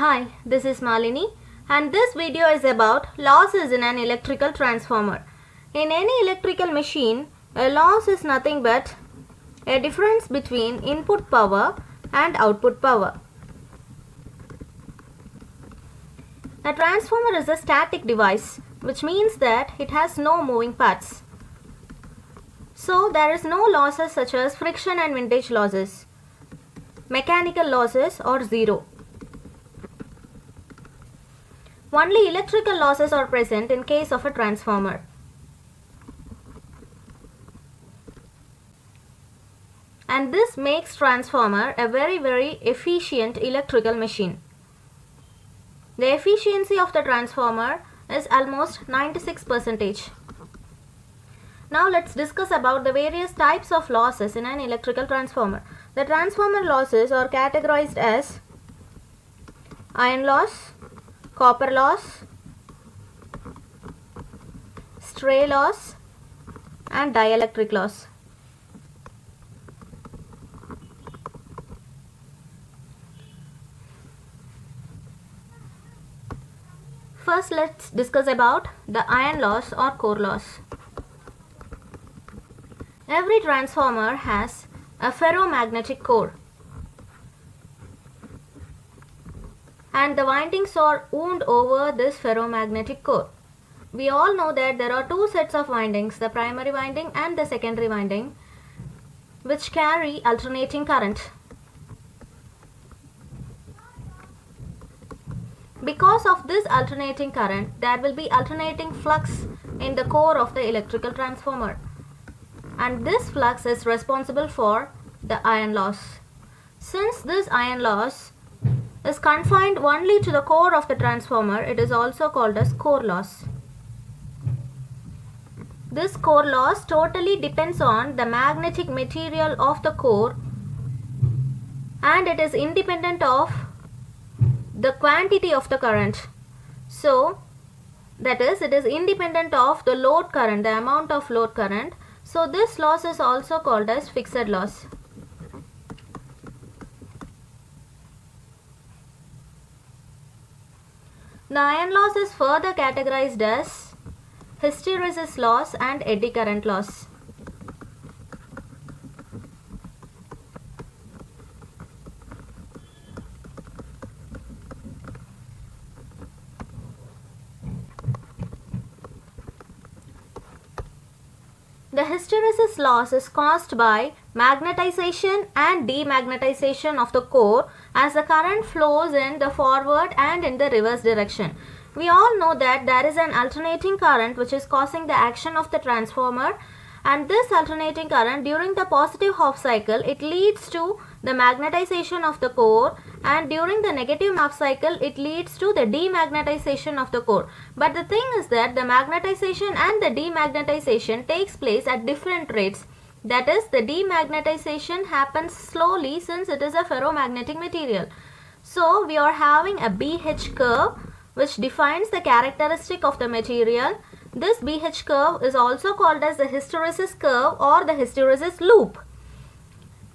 Hi, this is Malini and this video is about losses in an electrical transformer. In any electrical machine, a loss is nothing but a difference between input power and output power. A transformer is a static device, which means that it has no moving parts. So there is no losses such as friction and windage losses. Mechanical losses are zero. Only electrical losses are present in case of a transformer. And this makes transformer a very efficient electrical machine. The efficiency of the transformer is almost 96%. Now let's discuss about the various types of losses in an electrical transformer. The transformer losses are categorized as iron loss, copper loss, stray loss and dielectric loss. First, let's discuss about the iron loss or core loss. Every transformer has a ferromagnetic core and the windings are wound over this ferromagnetic core. We all know that there are two sets of windings, the primary winding and the secondary winding, which carry alternating current. Because of this alternating current, there will be alternating flux in the core of the electrical transformer, and this flux is responsible for the iron loss. Since this iron loss is confined only to the core of the transformer, it is also called as core loss. This core loss totally depends on the magnetic material of the core and it is independent of the quantity of the current. So that is, it is independent of the load current, the amount of load current. So this loss is also called as fixed loss. The iron loss is further categorized as hysteresis loss and eddy current loss. The hysteresis loss is caused by magnetization and demagnetization of the core as the current flows in the forward and in the reverse direction. We all know that there is an alternating current which is causing the action of the transformer, and this alternating current during the positive half cycle it leads to the magnetization of the core, and during the negative half cycle it leads to the demagnetization of the core. But the thing is that the magnetization and the demagnetization takes place at different rates. That is, the demagnetization happens slowly since it is a ferromagnetic material. So we are having a BH curve which defines the characteristic of the material. This BH curve is also called as the hysteresis curve or the hysteresis loop.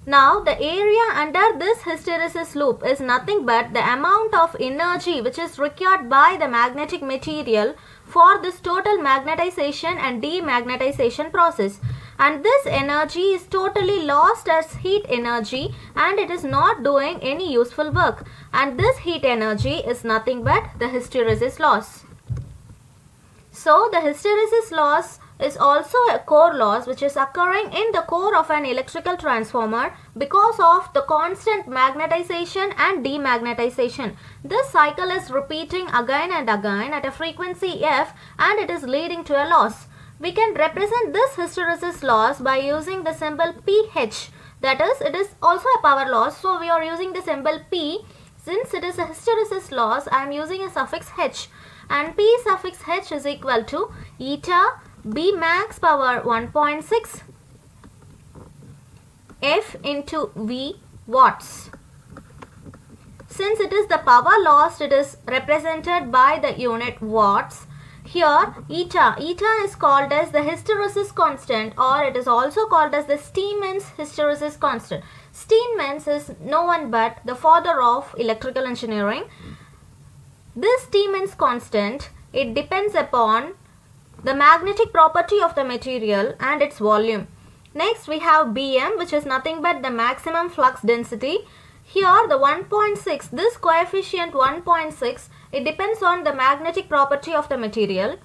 Now the area under this hysteresis loop is nothing but the amount of energy which is required by the magnetic material for this total magnetization and demagnetization process, and this energy is totally lost as heat energy and it is not doing any useful work, and this heat energy is nothing but the hysteresis loss. So the hysteresis loss is also a core loss which is occurring in the core of an electrical transformer because of the constant magnetization and demagnetization. This cycle is repeating again and again at a frequency f and it is leading to a loss. We can represent this hysteresis loss by using the symbol PH. That is, it is also a power loss, so we are using the symbol P. Since it is a hysteresis loss, I am using a suffix H, and P suffix H is equal to eta B max power 1.6 F into V watts. Since it is the power lost, it is represented by the unit watts. Here eta is called as the hysteresis constant, or it is also called as the Steinmann's hysteresis constant. Steinmann's is no one but the father of electrical engineering. This T means constant. It depends upon the magnetic property of the material and its volume. Next we have Bm, which is nothing but the maximum flux density. Here the 1.6, this coefficient 1.6, it depends on the magnetic property of the material.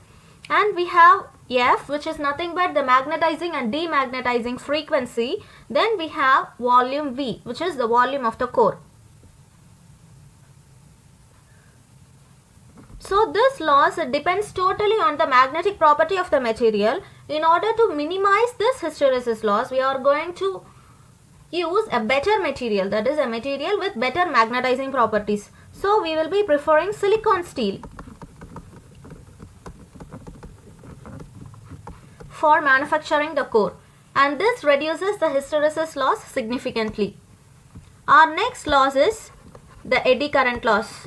And we have F, which is nothing but the magnetizing and demagnetizing frequency. Then we have volume V, which is the volume of the core. So this loss, it depends totally on the magnetic property of the material. In order to minimize this hysteresis loss, we are going to use a better material, that is a material with better magnetizing properties. So we will be preferring silicon steel for manufacturing the core, and this reduces the hysteresis loss significantly. Our next loss is the eddy current loss.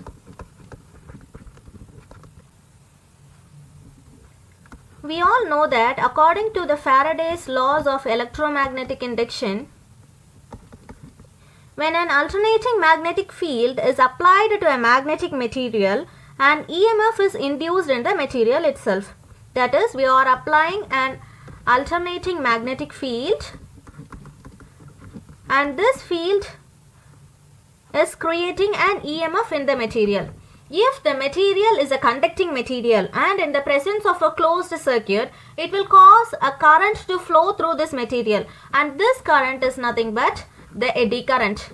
We all know that according to the Faraday's laws of electromagnetic induction, when an alternating magnetic field is applied to a magnetic material, an EMF is induced in the material itself. That is, we are applying an alternating magnetic field, and this field is creating an EMF in the material. If the material is a conducting material and in the presence of a closed circuit, it will cause a current to flow through this material, and this current is nothing but the eddy current.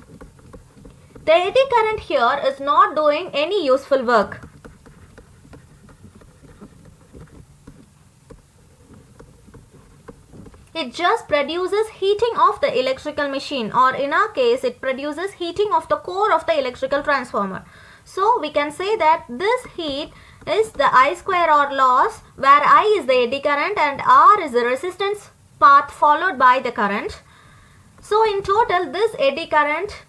The eddy current here is not doing any useful work. It just produces heating of the electrical machine, or in our case it produces heating of the core of the electrical transformer. So we can say that this heat is the I square R loss, where I is the eddy current and R is the resistance path followed by the current. So in total, this eddy current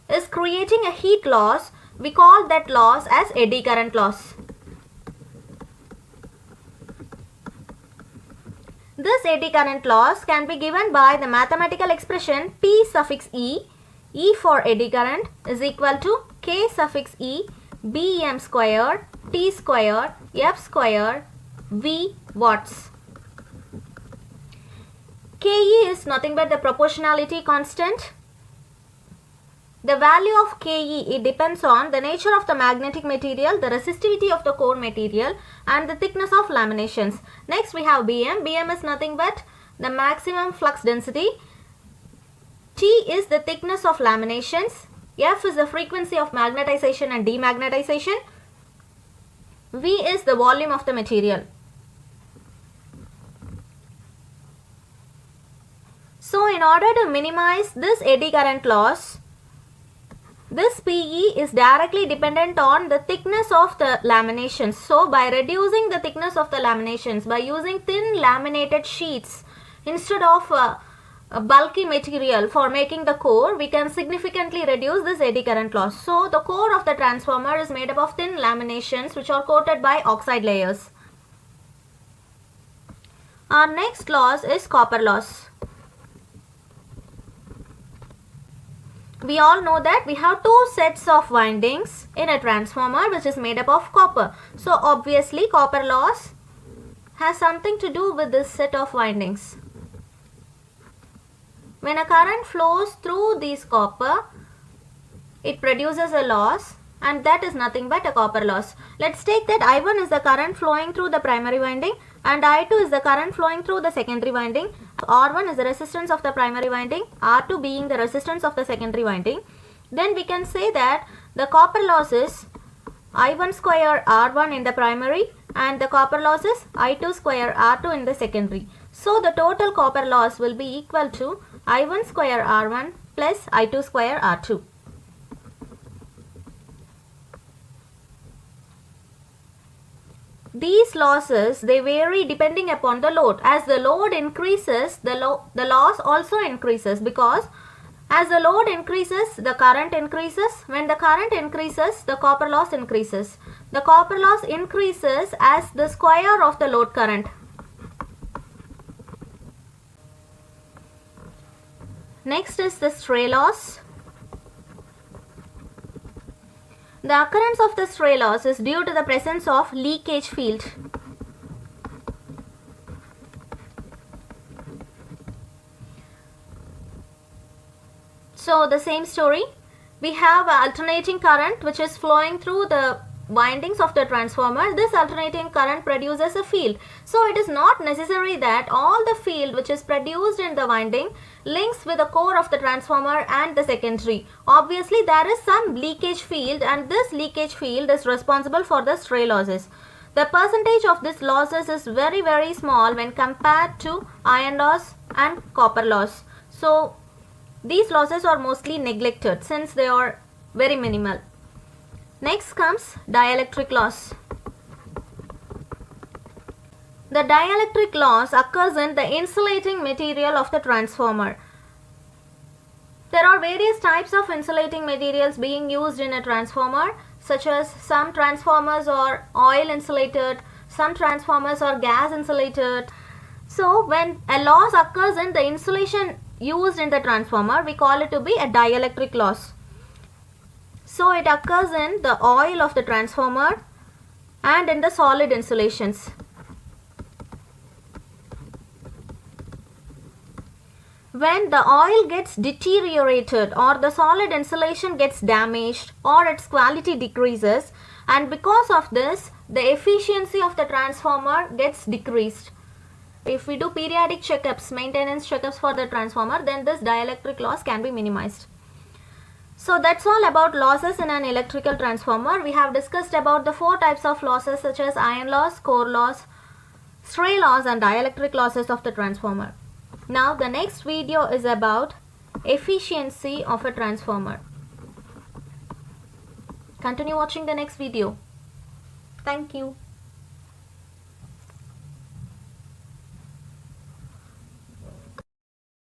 is creating a heat loss. We call that loss as eddy current loss. This eddy current loss can be given by the mathematical expression P suffix E. E for eddy current is equal to K suffix E Bm square T square F square V watts. Ke is nothing but the proportionality constant. The value of Ke, it depends on the nature of the magnetic material, the resistivity of the core material, and the thickness of laminations. Next we have Bm. Bm is nothing but the maximum flux density. T is the thickness of laminations. F is the frequency of magnetization and demagnetization. V is the volume of the material. So in order to minimize this eddy current loss, this Pe is directly dependent on the thickness of the laminations. So by reducing the thickness of the laminations, by using thin laminated sheets instead of a bulky material for making the core, we can significantly reduce this eddy current loss. So the core of the transformer is made up of thin laminations which are coated by oxide layers. Our next loss is copper loss. We all know that we have two sets of windings in a transformer which is made up of copper. So obviously copper loss has something to do with this set of windings. When a current flows through these copper, it produces a loss, and that is nothing but a copper loss. Let's take that I1 is the current flowing through the primary winding and I2 is the current flowing through the secondary winding. R1 is the resistance of the primary winding, R2 being the resistance of the secondary winding. Then we can say that the copper loss is I1 square R1 in the primary and the copper loss is I2 square R2 in the secondary. So the total copper loss will be equal to I1 square R1 plus I2 square R2. These losses, they vary depending upon the load. As the load increases, the loss also increases, because as the load increases, the current increases. When the current increases, the copper loss increases. The copper loss increases as the square of the load current. Next is the stray loss. The occurrence of the stray loss is due to the presence of leakage field. So the same story, we have alternating current which is flowing through the windings of the transformer. This alternating current produces a field. So it is not necessary that all the field which is produced in the winding links with the core of the transformer and the secondary. Obviously there is some leakage field, and this leakage field is responsible for the stray losses. The percentage of this losses is very small when compared to iron loss and copper loss. So these losses are mostly neglected since they are very minimal. Next comes dielectric loss. The dielectric loss occurs in the insulating material of the transformer. There are various types of insulating materials being used in a transformer, such as some transformers are oil insulated, some transformers are gas insulated. So when a loss occurs in the insulation used in the transformer, we call it to be a dielectric loss. So it occurs in the oil of the transformer and in the solid insulations. When the oil gets deteriorated or the solid insulation gets damaged or its quality decreases, and because of this the efficiency of the transformer gets decreased. If we do periodic checkups, maintenance checkups for the transformer, then this dielectric loss can be minimized. So that's all about losses in an electrical transformer. We have discussed about the 4 types of losses such as iron loss, core loss, stray loss and dielectric losses of the transformer. Now the next video is about efficiency of a transformer. Continue watching the next video. Thank you.